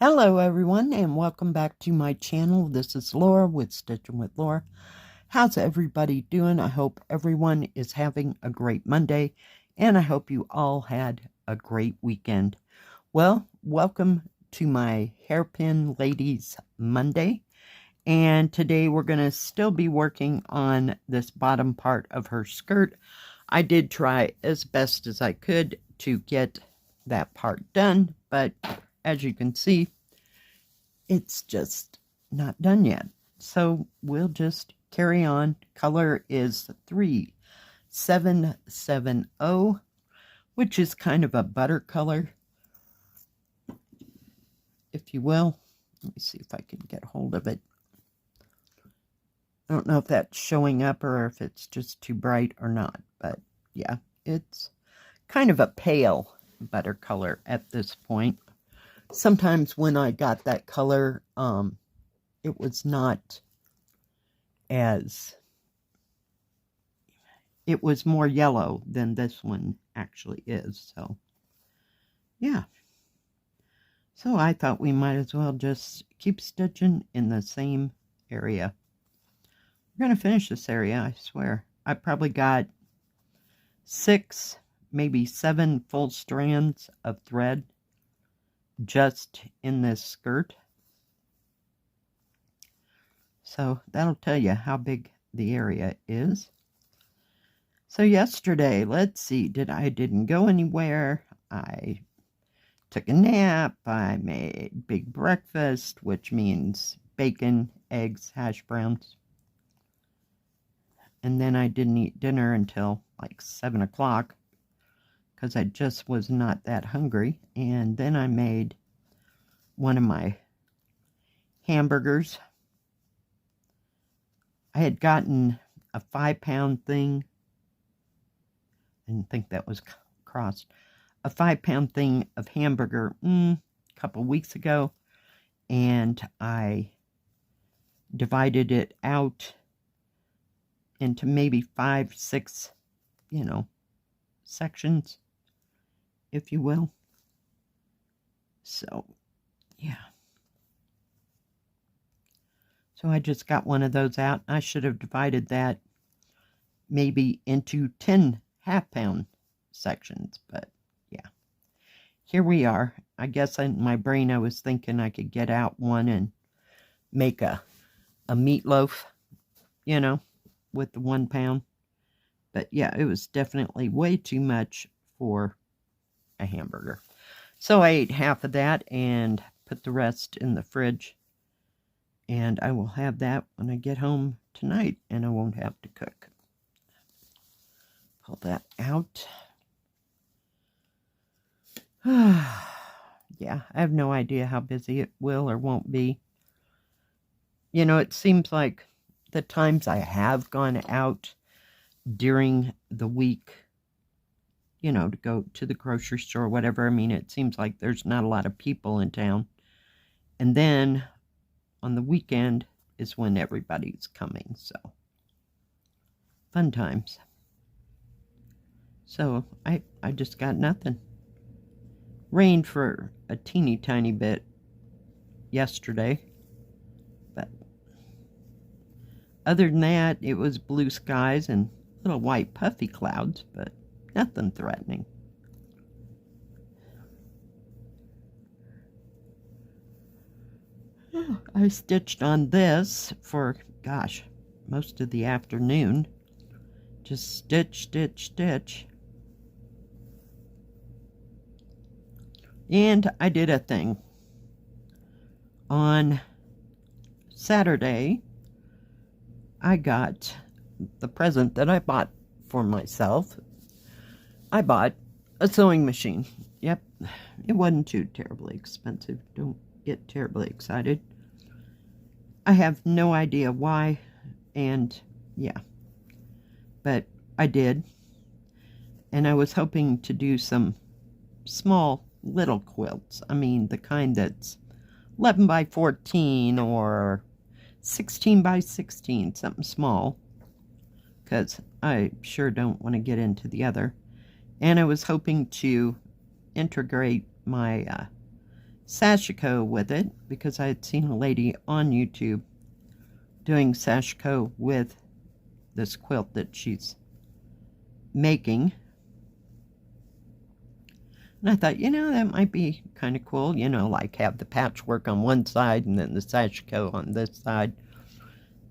Hello everyone and welcome back to my channel. This is Laura with Stitching with Laura. How's everybody doing? I hope everyone is having a great Monday and I hope you all had a great weekend. Well, welcome to my Hairpin Ladies Monday, and today we're going to still be working on this bottom part of her skirt. I did try as best as I could to get that part done, but as you can see, it's just not done yet. So we'll just carry on. Color is 3770, which is kind of a butter color, if you will. Let me see if I can get hold of it. I don't know if that's showing up or if it's just too bright or not, but yeah, it's kind of a pale butter color at this point. Sometimes when I got that color, it was not as, it was more yellow than this one actually is. So yeah, so I thought we might as well just keep stitching in the same area. We're going to finish this area, I swear. I probably got 6, maybe 7 full strands of thread just in this skirt. So that'll tell you how big the area is. So yesterday, let's see, I didn't go anywhere. I took a nap. I made big breakfast, which means bacon, eggs, hash browns. And then I didn't eat dinner until like 7 o'clock because I just was not that hungry. And then I made one of my hamburgers. I had gotten a 5-pound thing. I didn't think that was crossed. A 5-pound thing of hamburger a couple weeks ago, and I divided it out into maybe 5, 6, sections, if you will. So, yeah. So I just got one of those out. I should have divided that maybe into 10 half-pound sections, but yeah. Here we are. I guess in my brain I was thinking I could get out one and make a meatloaf, with the 1 pound. But yeah, it was definitely way too much for a hamburger. So I ate half of that and put the rest in the fridge. And I will have that when I get home tonight, and I won't have to cook. Pull that out. Yeah, I have no idea how busy it will or won't be. It seems like the times I have gone out during the week, to go to the grocery store or whatever, I mean, it seems like there's not a lot of people in town. And then on the weekend is when everybody's coming, so fun times. So I just got nothing. Rained for a teeny tiny bit yesterday, but other than that, it was blue skies and little white puffy clouds, but nothing threatening. I stitched on this for, gosh, most of the afternoon. Just stitch, stitch, stitch. And I did a thing. On Saturday, I got the present that I bought for myself. I bought a sewing machine. Yep, it wasn't too terribly expensive. Don't get terribly excited. I have no idea why, and yeah, but I did. And I was hoping to do some small little quilts. I mean, the kind that's 11 by 14 or 16 by 16, something small, because I sure don't want to get into the other. And I was hoping to integrate my sashiko with it because I had seen a lady on YouTube doing sashiko with this quilt that she's making. And I thought, that might be kind of cool, like have the patchwork on one side and then the sashiko on this side.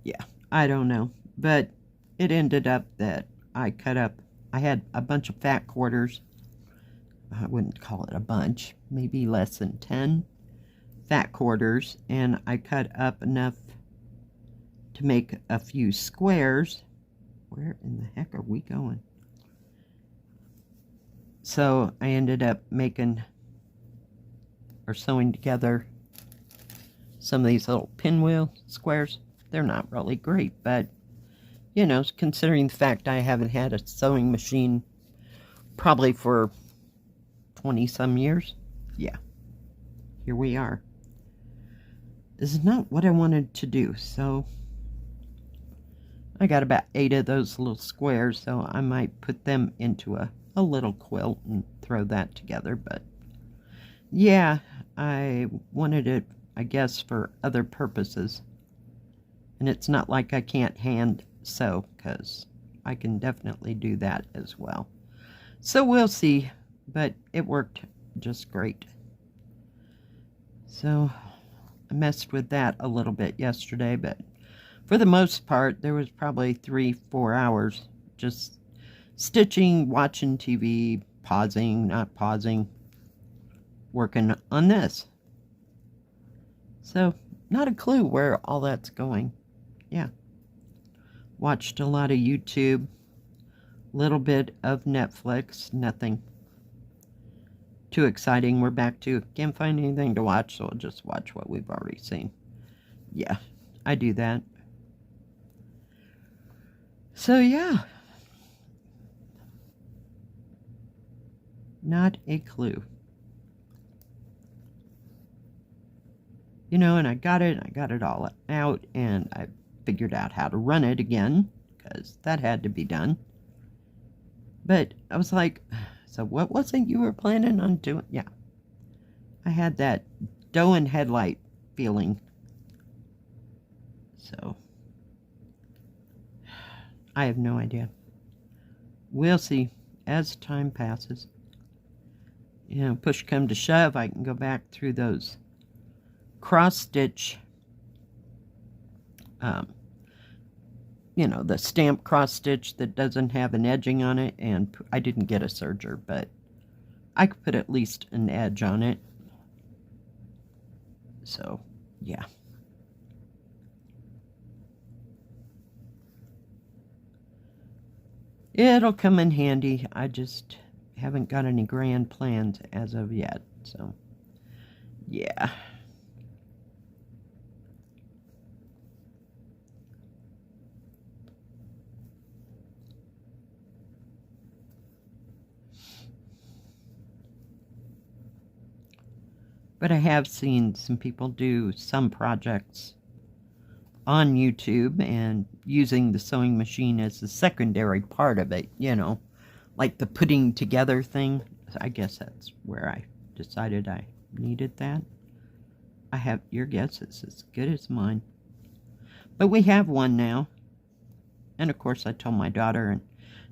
Yeah, I don't know. But it ended up that I had a bunch of fat quarters. I wouldn't call it a bunch, maybe less than 10 fat quarters. And I cut up enough to make a few squares. Where in the heck are we going? So I ended up making or sewing together some of these little pinwheel squares. They're not really great, but considering the fact I haven't had a sewing machine probably for 20 some years, yeah, here we are. This is not what I wanted to do, so I got about 8 of those little squares, so I might put them into a little quilt and throw that together. But yeah, I wanted it, I guess, for other purposes. And it's not like I can't hand sew, because I can definitely do that as well. So we'll see, but it worked just great. So I messed with that a little bit yesterday, but for the most part, there was probably 3-4 hours just stitching, watching TV, pausing, not pausing, working on this. So, not a clue where all that's going. Yeah. Watched a lot of YouTube, little bit of Netflix, nothing too exciting. We're back to, can't find anything to watch, so I'll just watch what we've already seen. Yeah, I do that. So, yeah. Not a clue. And I got it all out, and I figured out how to run it again, because that had to be done. But I was like, so what was it you were planning on doing? Yeah. I had that doe and headlight feeling. So, I have no idea. We'll see as time passes. Push come to shove, I can go back through those cross-stitch, the stamp cross-stitch that doesn't have an edging on it, and I didn't get a serger, but I could put at least an edge on it. So, yeah. It'll come in handy. I just haven't got any grand plans as of yet, so yeah. But I have seen some people do some projects on YouTube and using the sewing machine as the secondary part of it, like the putting together thing. I guess that's where I decided I needed that. Your guess is as good as mine. But we have one now. And of course I told my daughter, and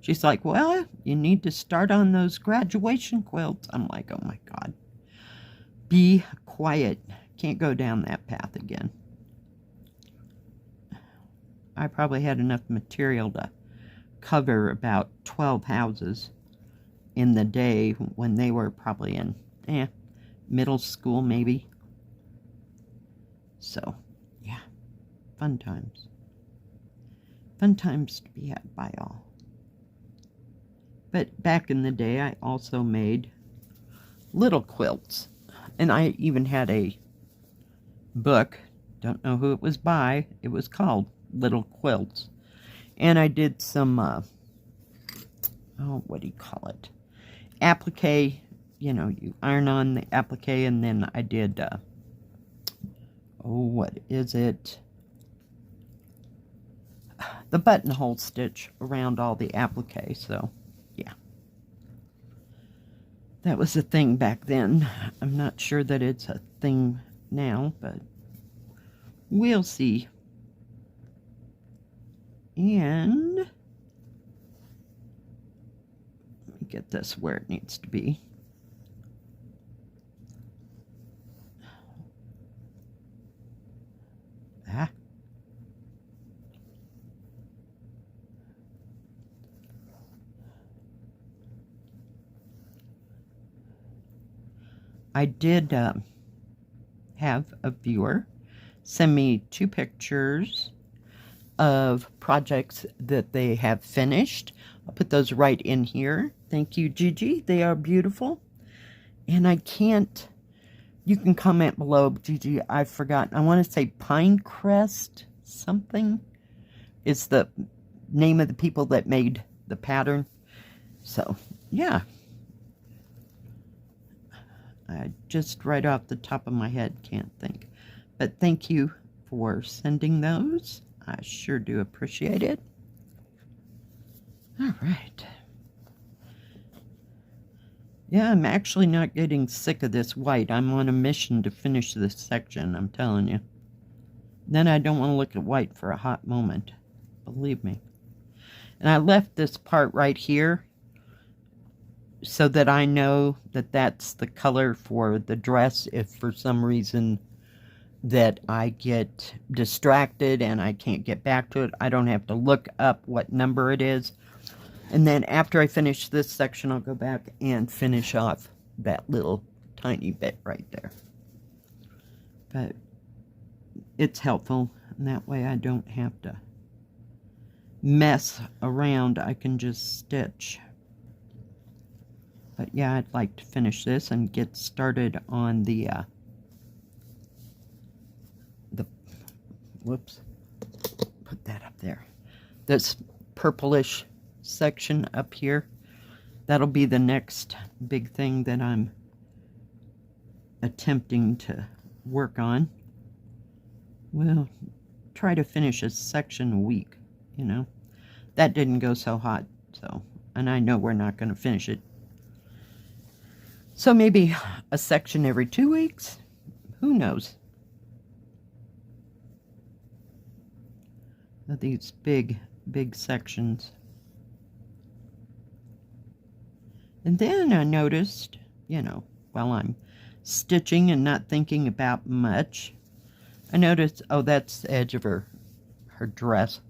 she's like, well, you need to start on those graduation quilts. I'm like, oh my God. Be quiet. Can't go down that path again. I probably had enough material to cover about 12 houses in the day when they were probably in middle school maybe. So, yeah, fun times. Fun times to be had by all. But back in the day, I also made little quilts. And I even had a book, don't know who it was by, it was called Little Quilts. And I did some, what do you call it? Applique, you iron on the applique, and then I did, what is it? The buttonhole stitch around all the applique, so, yeah. That was a thing back then. I'm not sure that it's a thing now, but we'll see. And let me get this where it needs to be. I did have a viewer send me 2 pictures of projects that they have finished. I'll put those right in here. Thank you, Gigi. They are beautiful. And I can't, you can comment below, Gigi, I've forgotten. I want to say Pinecrest something is the name of the people that made the pattern. So, yeah. I just right off the top of my head can't think. But thank you for sending those. I sure do appreciate it. All right. Yeah, I'm actually not getting sick of this white. I'm on a mission to finish this section, I'm telling you. Then I don't want to look at white for a hot moment. Believe me. And I left this part right here so that I know that that's the color for the dress if for some reason that I get distracted and I can't get back to it. I don't have to look up what number it is. And then after I finish this section, I'll go back and finish off that little tiny bit right there. But it's helpful, and that way I don't have to mess around. I can just stitch. But yeah, I'd like to finish this and get started on the whoops, put that up there. This purplish section up here. That'll be the next big thing that I'm attempting to work on. We'll try to finish a section a week, you know. That didn't go so hot, so, and I know we're not going to finish it. So maybe a section every 2 weeks? Who knows? These big sections. And then I noticed, you know, while I'm stitching and not thinking about much, I noticed, oh, that's the edge of her dress.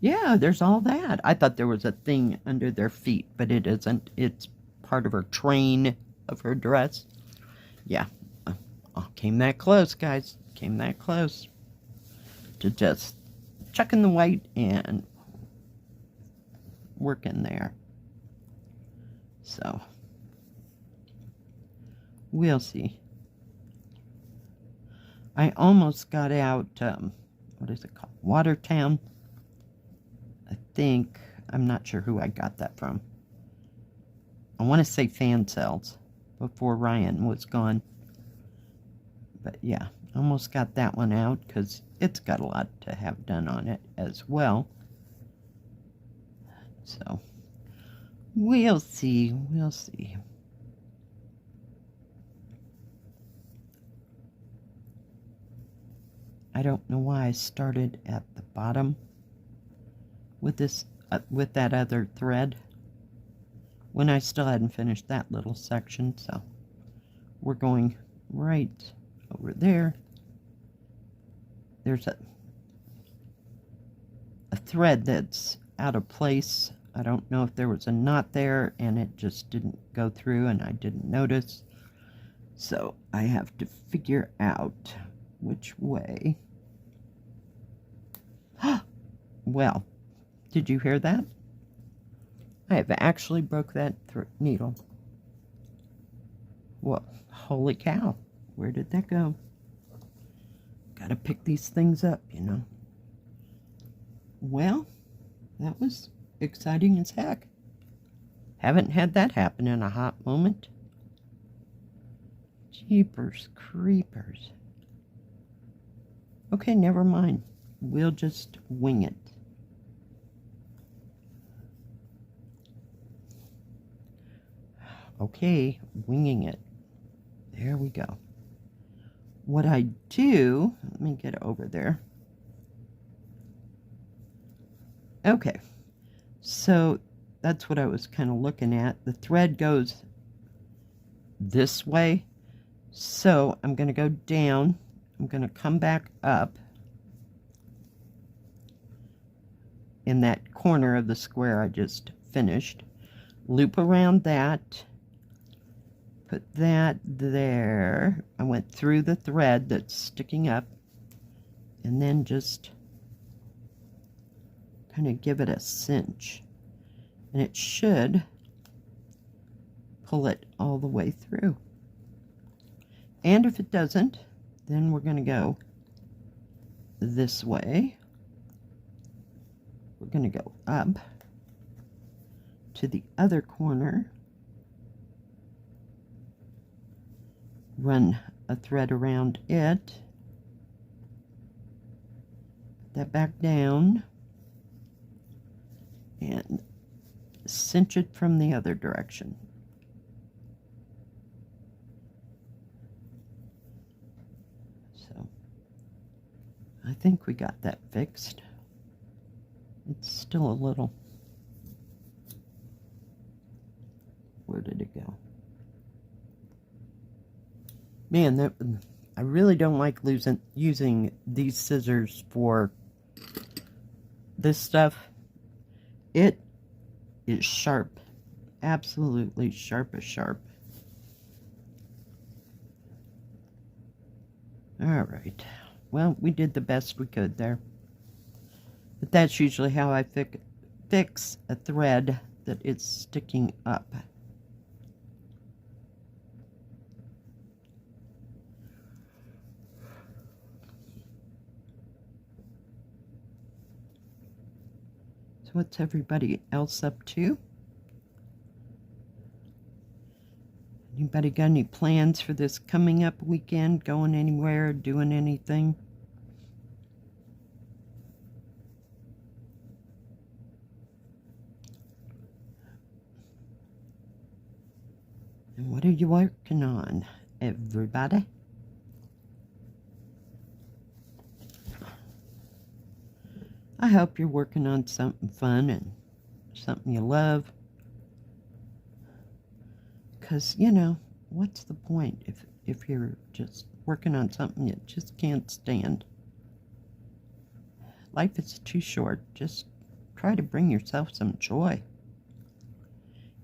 Yeah, there's all that. I thought there was a thing under their feet, but it isn't. It's part of her train of her dress. Yeah, came that close, guys. Came that close to just chucking the white and working there. So, we'll see. I almost got out, what is it called? Watertown. I think, I'm not sure who I got that from. I want to say Fan Cells before Ryan was gone. But yeah, almost got that one out because it's got a lot to have done on it as well. So, we'll see. We'll see. I don't know why I started at the bottom with this, with that other thread when I still hadn't finished that little section. So we're going right over there. There's a thread that's out of place. I don't know if there was a knot there and it just didn't go through and I didn't notice. So I have to figure out which way. Well, did you hear that? I have actually broke that needle. Well, holy cow. Where did that go? Gotta pick these things up, you know. Well, that was exciting as heck. Haven't had that happen in a hot moment. Jeepers creepers. Okay, never mind. We'll just wing it. Okay, winging it. There we go. What I do, let me get over there. Okay, so that's what I was kind of looking at. The thread goes this way, so I'm going to go down. I'm going to come back up in that corner of the square I just finished. Loop around that. Put that there. I went through the thread that's sticking up, and then just kind of give it a cinch, and it should pull it all the way through. And if it doesn't, then we're going to go this way. We're going to go up to the other corner, run a thread around it, put that back down, and cinch it from the other direction. So I think we got that fixed. It's still a little, where did it go? Man, that, I really don't like using these scissors for this stuff. It is sharp, absolutely sharp as sharp. All right, well, we did the best we could there. But that's usually how I fix a thread that is sticking up. So what's everybody else up to? Anybody got any plans for this coming up weekend? Going anywhere? Doing anything? And what are you working on, everybody? I hope you're working on something fun and something you love. Because, you know, what's the point if you're just working on something you just can't stand? Life is too short. Just try to bring yourself some joy.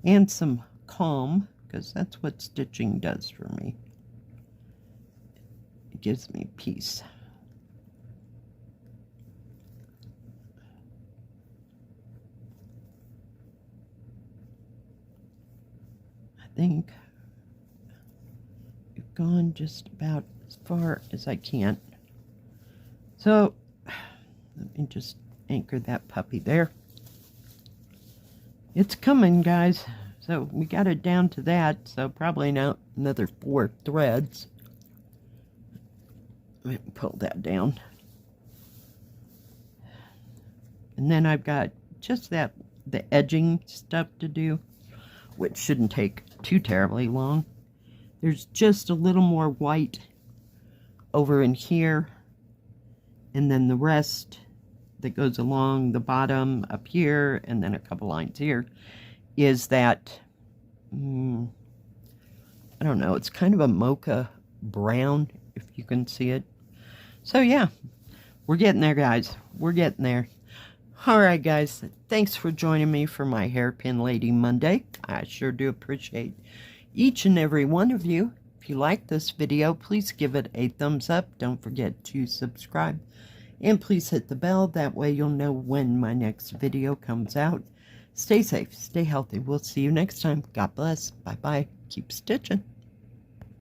And some calm, because that's what stitching does for me. It gives me peace. I think I've gone just about as far as I can. So let me just anchor that puppy there. It's coming, guys. So we got it down to that, so probably now another 4 threads. Let me pull that down. And then I've got just the edging stuff to do, which shouldn't take too terribly long. There's just a little more white over in here, and then the rest that goes along the bottom up here, and then a couple lines here, is that, I don't know, it's kind of a mocha brown, if you can see it. So yeah, we're getting there, guys. We're getting there. Alright, guys, thanks for joining me for my Hairpin Lady Monday. I sure do appreciate each and every one of you. If you like this video, please give it a thumbs up. Don't forget to subscribe. And please hit the bell. That way you'll know when my next video comes out. Stay safe. Stay healthy. We'll see you next time. God bless. Bye-bye. Keep stitching.